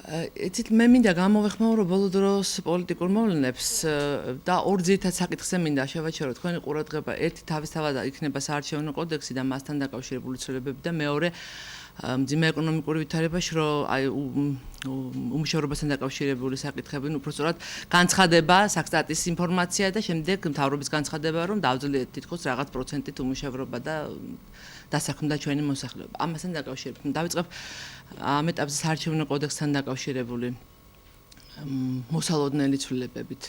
იცით მე მინდა გამოვეხმაურო ბოლო დროს პოლიტიკურ მოვლენებს და ორ ძირითად საკითხზე მინდა შევაჩერო თქვენი ყურადღება. ერთი თავისთავად იქნება საარჩევნო კოდექსი და მასთან დაკავშირებული ცვლილებები და მეორე მძიმე ეკონომიკური ვითარებაში უმუშევრობასთან დაკავშირებული საკითხები, უბრალოდ განცხადება, საკსტატის ინფორმაცია და შემდეგ მთავრობის განცხადება, რომ დავძლიეთ თითქოს რაღაც პროცენტით უმუშევრობა და დასაქმდა ჩვენი მოსახლეობა. ამასთან დაკავშირებით დავიწყებ ამ ეტაპზე საარჩევნო კოდექსთან დაკავშირებული მოსალოდნელი ცვლილებებით.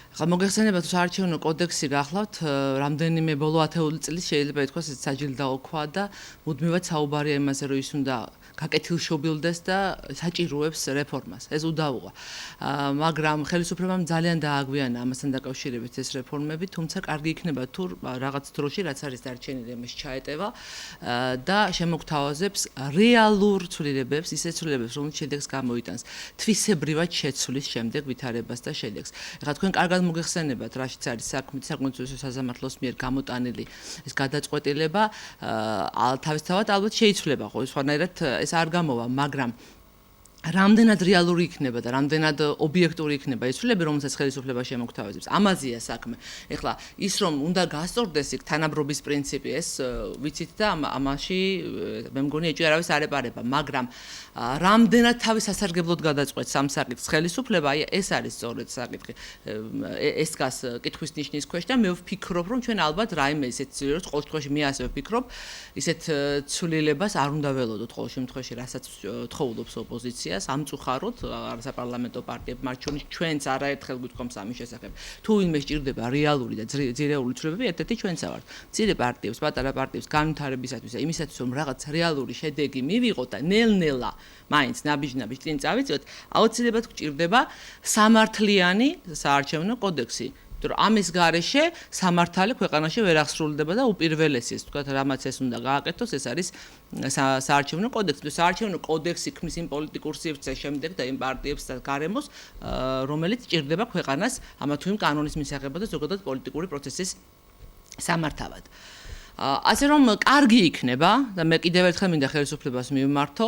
ახლა მოგეხსენებათ, რომ საარჩევნო კოდექსი გახლავთ რამდენიმე ბოლო 10 წლის შეიძლება ითქვას საჯილდაო ქვა და მუდმივად საუბარია იმაზე, რომ ის უნდა გაკეთილშობილდეს და საჭიროებს რეფორმას. ეს უდავოა. მაგრამ ხელისუფლებამ ძალიან დააგვიანა ამასთან დაკავშირებით ეს რეფორმები, თუმცა კარგი იქნება თუ რაღაც დროში, რაც არის დარჩენილი, იმას ჩაეტევა და შემოგთავაზებს რეალურ ცვლილებებს, ისეთ ცვლილებებს, რომელიც შედეგს გამოიტანს, თვისებრივად შეცვლის შემდეგ ვითარებას და შედეგს. ახლა თქვენ კარგად მოგეხსენებათ, რაშიც არის საქმე, საკონსტიტუციო საზამართლოს მიერ გამოტანილი ეს გადაწყვეტილება, თავისთავად ალბათ შეიცვლება, ხო, სხვანაირად ეს არ გამოვა, მაგრამ რამდენად რეალური იქნება და რამდენად ობიექტური იქნება ეს ცვლილება, რომელსაც ხელისუფლება შემოგთავაზებს. ამაზეა საქმე. ეხლა ის რომ უნდა გასწორდეს იქ თანაბრობის პრინციპი, ეს ვიცით და ამაში მე მგონი ეჭვი არავის არ ეპარება, მაგრამ რამდენად თავის სასარგებლოდ გადაწყვეტს ამ საკითხს ხელისუფლება, აი ეს არის სწორედ საკითხი. ეს დგას კითხვის ნიშნის ქვეშ და მე ვფიქრობ, რომ ჩვენ ალბათ რაიმე ისეთ ცვლილებას, ყოველ შემთხვევაში მე ასევე ვფიქრობ, ისეთ ცვლილებას არ უნდა ველოდოთ ყოველ შემთხვევაში, რასაც თხოვობს ოპოზიცია. სამწუხაროდ საპარლამენტო პარტიებმა მათ შორის ჩვენც არაერთხელ გვითხოვს ამის შესახებ. თუ ვინმე სჭირდება რეალური და ძირეული ცვლილებები, ერთ-ერთი ჩვენც ვართ. მცირე პარტიებს, პატარა პარტიებს განვითარებისათვის და იმისათვის, რომ რაღაც რეალური შედეგი მივიღოთ და ნელ-ნელა მაინც ნაბიჯ-ნაბიჯ წინ წავიწევთ, აუცილებლად გჭირდება სამართლიანი საარჩევნო კოდექსი. იმიტომ რომ ამის გარეშე სამართალი ქვეყანაში ვერ აღსრულდება და უპირველესი ეს თქვათ რამაც ეს უნდა გააკეთოს, ეს არის საარჩევნო კოდექსი. საარჩევნო კოდექსი ქმნის იმ პოლიტიკურ სივრცეს შემდეგ და იმ პარტიებს და გარემოს, რომელიც ჭირდება ქვეყანას ამა თუ იმ კანონის მისაღებად და ზოგადად პოლიტიკური პროცესის სამართავად. ასე რომ კარგი იქნება და მე კიდევ ერთხელ მინდა ხელისუფლებას მივმართო,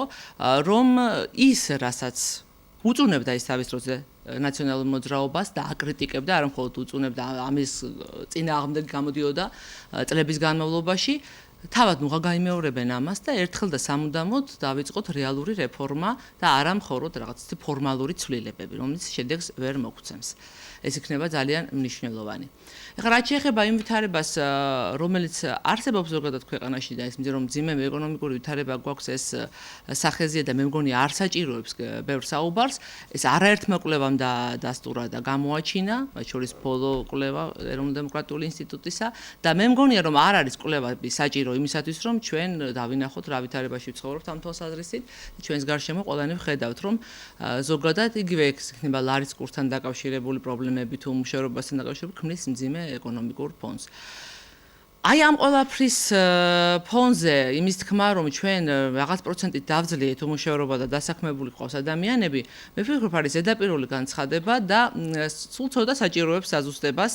რომ ის რასაც უწუნებდა ის თავის დროზე ნაციონალურ მოძრაობას და აკრიტიკებდა, არა მხოლოდ უწუნებდა, ამის წინააღმდეგ გამოდიოდა წლების განმავლობაში, თავად ნუღა გაიმეორებენ ამას და ერთხელ და სამუდამოდ დავიწყოთ რეალური რეფორმა და არა მხოლოდ რაღაც ფორმალური ცვლილებები, რომელიც შედეგს ვერ მოგცემს. ეს იქნება ძალიან მნიშვნელოვანი. ეხლა რაც შეეხება იმ ვითარებას, რომელიც არსებობს ზოგადად ქვეყანაში და ის რომ მძიმე ეკონომიკური ვითარება გვაქვს, ეს სახეზია და მე მგონი არ საჭიროებს ბევრ საუბარს, ეს არაერთმა კვლევამ დასტურა და გამოაჩინა, მათ შორის ბოლო კვლევა ეროვნულ-დემოკრატიული ინსტიტუტისა და მე მგონია რომ არ არის კვლევები საჭირო იმისათვის, რომ ჩვენ დავინახოთ რა ვითარებაში ვცხოვრობთ ამ თვალსაზრისით და ჩვენს გარშემო ყველანი ვხედავთ, რომ ზოგადად იგივე იქნება ლარის კურსთან დაკავშირებული პრობლემები თუ უმუშევრობასთან დაკავშირებული ქმნის მძიმე ეკონომიკურ ფონს. აი ამ ყველაფრის ფონზე იმის თქმა, რომ ჩვენ რაღაც პროცენტით დავძლიეთ უმუშევრობა და დასაქმებული ყავს ადამიანები, მე ვფიქრობ, არის ზედაპირული განცხადება და სულ ცოტა საჭიროებს საზუსტებას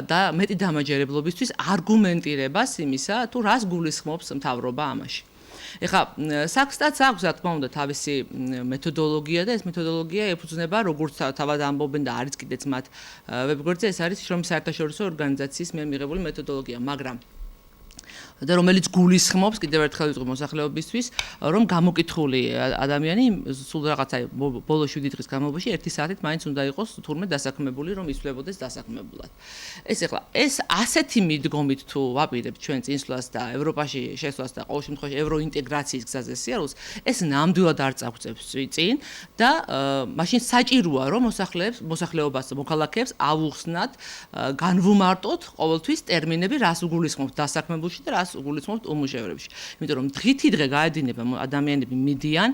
და მეტი დამაჯერებლობისთვის არგუმენტირებას იმისა, თუ რას გულისხმობს მთავრობა ამაში. ეხლა საკსტატს აქვს რა თქმა უნდა თავისი მეთოდოლოგია და ეს მეთოდოლოგია ეფუძნება როგორც თავად ამბობენ და არის კიდეც მათ ვებგვერდზე, ეს არის შრომის საერთაშორისო ორგანიზაციის მიერ მიღებული მეთოდოლოგია, მაგრამ და რომელიც გულისხმობს კიდევ ერთხელ ვიტყვი მოსახლეობისთვის, რომ გამოკითხული ადამიანი სულ რაღაცა ბოლო 7 დღის განმავლობაში 1 საათით მაინც უნდა იყოს თურმე დასაქმებული, რომ იცვლებოდეს დასაქმებულად. ეს ასეთი მიდგომით თუ ვაპირებთ ჩვენ წინსვლას და ევროპაში შესვლას და ყოველ შემთხვევაში ევროინტეგრაციის გზაზე სიარულს, ეს ნამდვილად არ წაგწევს წინ და მაშინ საჭიროა რომ მოსახლეობას, მოქალაქეებს ავუხსნათ, განვუმარტოთ ყოველთვის ტერმინები, რას უგულისხმობთ დასაქმებულში და რას უგულისხმობთ უმუშევრებში. იმიტომ რომ დღითიდღე გაედინება ადამიანები მიდიან,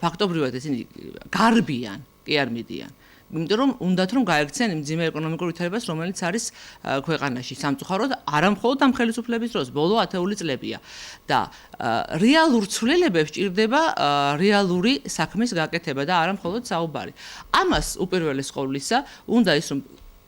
ფაქტობრივად ესენი გარბიან, კი არ მიდიან. იმიტომ რომ უნდათ რომ გაექცენ მძიმე ეკონომიკურ ვითარებას, რომელიც არის ქვეყანაში. სამწუხაროდ არა მხოლოდ ამ ხელისუფლების დროს, ბოლო 10 წლებია. და რეალურ ცვლილებებს ჭირდება რეალური საქმის გაკეთება და არა მხოლოდ საუბარი. ამას უპირველეს ყოვლისა უნდა ის რომ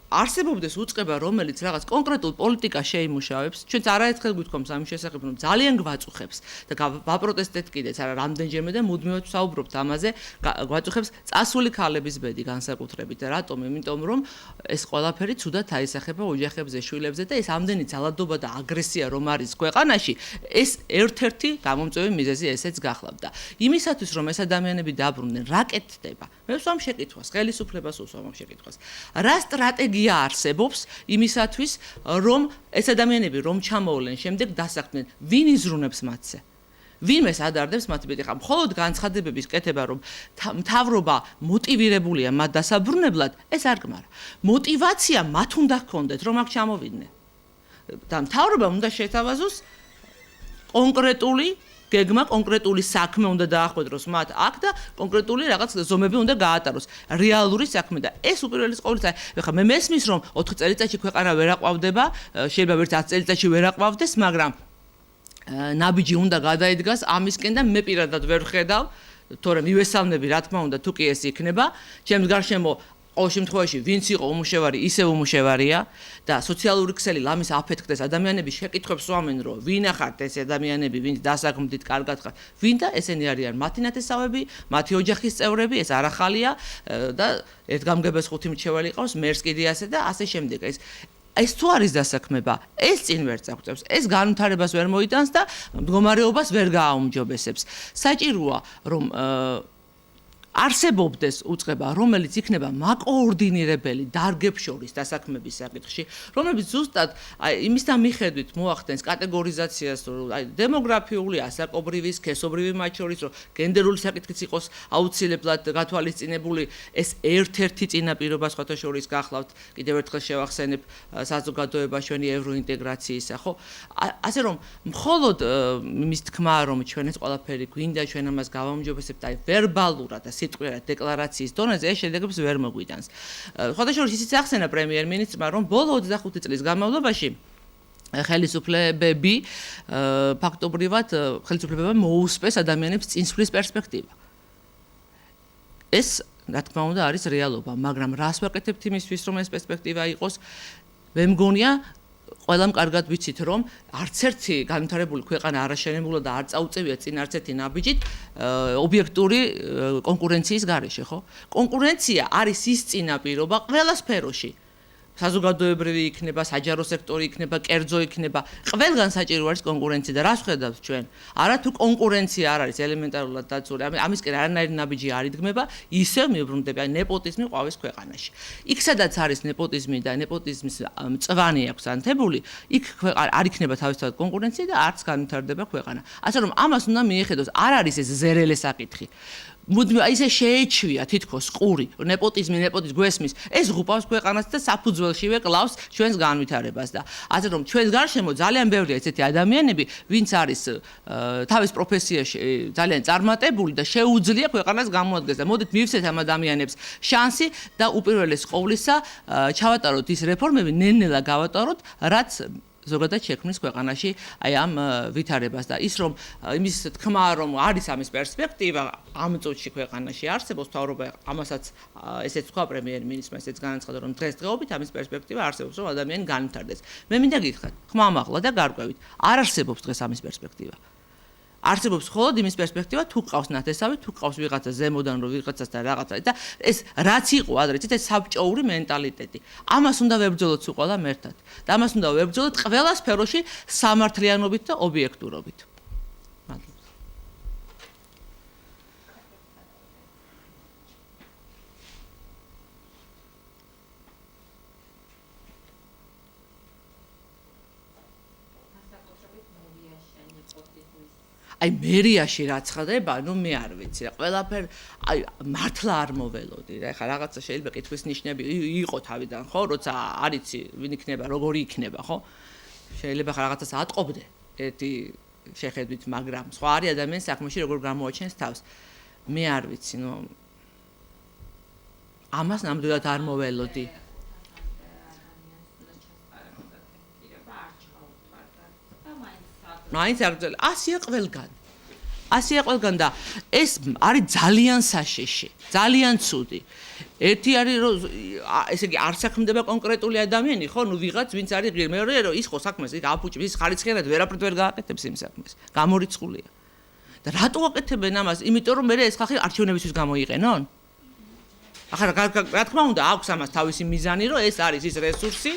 არსებობდეს უწყება, რომელიც რაღაც კონკრეტულ პოლიტიკას შეიმუშავებს, ჩვენც არაერთხელ გვითხოვთ ამის შესახებ, რომ ძალიან გვაწუხებს და ვაპროტესტეთ კიდეც არა რამდენჯერმე და მუდმივად ვსაუბრობთ ამაზე, გვაწუხებს წასული ქალების ბედი განსაკუთრებით. რატომ? იმიტომ რომ ეს ყველაფერი ცუდად აისახება ოჯახებზე, შვილებზე და ეს ამდენი ძალადობა და აგრესია რომ არის ქვეყანაში, ეს ერთ-ერთი გამომწვევი მიზეზი ესეც გახლავდა. იმისათვის რომ ეს ადამიანები დაბრუნდნენ, რა კეთდება? მე ვსვამ შეკითხვას, ხელისუფლებას უსვამ შეკითხვას. რა სტრატეგია არსებობს იმისათვის, რომ ეს ადამიანები რომ ჩამოვლენ, შემდეგ დასაქმდნენ, ვინ იზრუნებს მათზე? ვინმეს ადარდებს მათ ბედი? ხა მხოლოდ განცხადებების კეთება, რომ მთავრობა მოტივირებულია მათ დასაბრუნებლად, ეს არ გმარა. მოტივაცია მათ უნდა ჰქონდეთ, რომ აქ ჩამოვიდნენ. და მთავრობამ უნდა შეთავაზოს კონკრეტული გეგმა, კონკრეტული საქმე უნდა დაახვედროს მათ აქ და კონკრეტული რაღაც ზომები უნდა გაატაროს. რეალური საქმე და ეს უპირველეს ყოვლისა, ეხლა მე მესმის რომ 4 წელიწადში ქვეყანა ვერ აყვავდება, შეიძლება ვერც 10 წელიწადში ვერ აყვავდეს, მაგრამ ნაბიჯი უნდა გადაიდგას ამისკენ და მე პირადად ვერ ვხედავ, თორემ მივესალმები რა თქმა უნდა თუ კი ეს იქნება, ჩემს გარშემო ყოველ შემთხვევაში ვინც იყო უმუშევარი, ისევ უმუშევარია და სოციალური ქსელი ლამის აფეთქდეს ადამიანები შეკითხვებს სვამენ რომ ვინ ახართ ეს ადამიანები, ვინც დასაქმდით, კარგად ხართ, ვინ და ესენი არიან მათი ნათესავები, მათი ოჯახის წევრები, ეს არ ახალია და ერთ გამგებელს 5 მრჩეველი ყავს, მერს კიდე ასე და ასე შემდეგ. ეს თუ არის დასაქმება, ეს წინ ვერ წაგვწევს, ეს განვითარებას ვერ მოიტანს და მდგომარეობას ვერ გააუმჯობესებს. საჭიროა რომ არსებობდეს უწყება, რომელიც იქნება მაკოორდინირებელი დარგებს შორის დასაქმების საკითხში, რომელიც ზუსტად იმისთან მიხედვით მოახდენს კატეგორიზაციას, რომ დემოგრაფიული, ასაკობრივი, სქესობრივი მათ შორის, რომ გენდერული საკითხიც იყოს აუცილებლად გათვალისწინებული, ეს ერთ-ერთი წინაპირობა სხვათა შორის გახლავთ, კიდევ ერთხელ შევახსენებ საზოგადოება ჩვენი ევროინტეგრაციისა, ხო? ასე რომ მხოლოდ იმის თქმა, რომ ჩვენ ეს ყველაფერი გვინდა, ჩვენ ამას გავაუმჯობესებთ, ვერბალურად და სიტყვიერად დეკლარაციის დონეზე ეს შედეგებს ვერ მოგვიტანს. სხვათა შორის ისიც ახსენა პრემიერ-მინისტრმა, რომ ბოლო 25 წლის განმავლობაში ხელისუფლებები ფაქტობრივად ხელისუფლებებმა მოუსწეს ადამიანებს წინსვლის პერსპექტივა. ეს რა თქმა უნდა არის რეალობა, მაგრამ რას ვაკეთებთ იმისთვის, რომ ეს პერსპექტივა იყოს? მე მგონია ყველამ კარგად ვიცით, რომ არც ერთი განვითარებული ქვეყანა არ აშენებულა და არ წაუწევია წინ არც ერთი ნაბიჯით ობიექტური კონკურენციის გარეშე, ხო? კონკურენცია არის ის წინაპირობა ყველა სფეროში. საზოგადოებრივი იქნება, საჯარო სექტორი იქნება, კერძო იქნება, ყველგან საჭირო არის კონკურენცია და რას ხედავთ ჩვენ? არა თუ კონკურენცია არ არის ელემენტარულად დაცული, ამისკენ არანაირი ნაბიჯი არ იდგმება, ისევ მიუბრუნდება ნეპოტიზმი ყვავის ქვეყანაში. იქ სადაც არის ნეპოტიზმი და ნეპოტიზმის მწვანე აქვს ანთებული, იქ არ იქნება თავისთავად კონკურენცია და არც განვითარდება ქვეყანა. ასე რომ ამას უნდა მიეხედოს, არ არის ეს ზერელე საკითხი. ისე შეეჩვია თითქოს ყური, ნეპოტიზმი გვესმის, ეს ღუპავს ქვეყანას და საფუძველშივე კლავს ჩვენს განვითარებას და ასე რომ ჩვენს გარშემო ძალიან ბევრია ესეთი ადამიანები, ვინც არის თავის პროფესიაში ძალიან წარმატებული და შეუძლია ქვეყანას გამოადგენს და მოდით მივცეთ ამ ადამიანებს შანსი და უპირველეს ყოვლისა ჩავატაროთ ის რეფორმები, ნელ-ნელა გავატაროთ, რაც ზოგადად შექმნის ქვეყანაში აი ამ ვითარებას და ის რომ იმის თქმა რომ არის ამის პერსპექტივა ამ წუთში ქვეყანაში არსებობს თავრობა ამასაც ესეც თქვა პრემიერ-მინისტრმა ესეც განაცხადა რომ დღესდღეობით ამის პერსპექტივა არსებობს რომ ადამიანი განვითარდეს მე მინდა გითხრათ ხმამაღლა და გარკვევით არ არსებობს დღეს ამის პერსპექტივა არსებობს მხოლოდ იმის პერსპექტივა თუ ყავს ნათესავი თუ ყავს ვიღაცა ზემოდან რომ ვიღაცასთან რაღაცა და ეს რაც იყო ადრე ეს საბჭოური მენტალიტეტი ამას უნდა ვებრძოლოთ უყველამ ერთად და ამას უნდა ვებრძოლოთ ყველა სფეროში სამართლიანობით და ობიექტურობით აი მერიაში რა ცხადება, ну მე არ ვიცი რა. ყველაფერ აი მართლა არ მოველოდი რა. ეხლა რაღაცა შეიძლება კითხვის ნიშნები იყო თავიდან, ხო? როცა არიცი, ვინ იქნება, როგორი იქნება, ხო? შეიძლება ხა რაღაცას ატყობდე ერთი შეხედვით, მაგრამ სხვა არის ადამიანის საქმეში როგორ გამოაჩენს თავს. მე არ ვიცი, ну ამას ნამდვილად არ მოველოდი. მაინც აგრძელ 100-ია ყველგან. ასეა ყველგან და ეს არის ძალიან საშიში, ძალიან ცუდი. ერთი არის რომ ესე იგი არ საქმდება კონკრეტული ადამიანი, ხო, ნუ ვიღაც ვინც არის ღირ, მეორე რომ ის ხო საქმეს იქ აფუჭებს, ის ხარისხიანად ვერაფრით ვერ გააკეთებს იმ საქმეს. გამორიცხულია. და რატო აკეთებენ ამას? იმიტომ რომ მე ეს ხალხი არჩევნებისთვის გამოიყენონ? ახლა რა თქმა უნდა აქვს ამას თავისი მიზანი, რომ ეს არის ის რესურსი,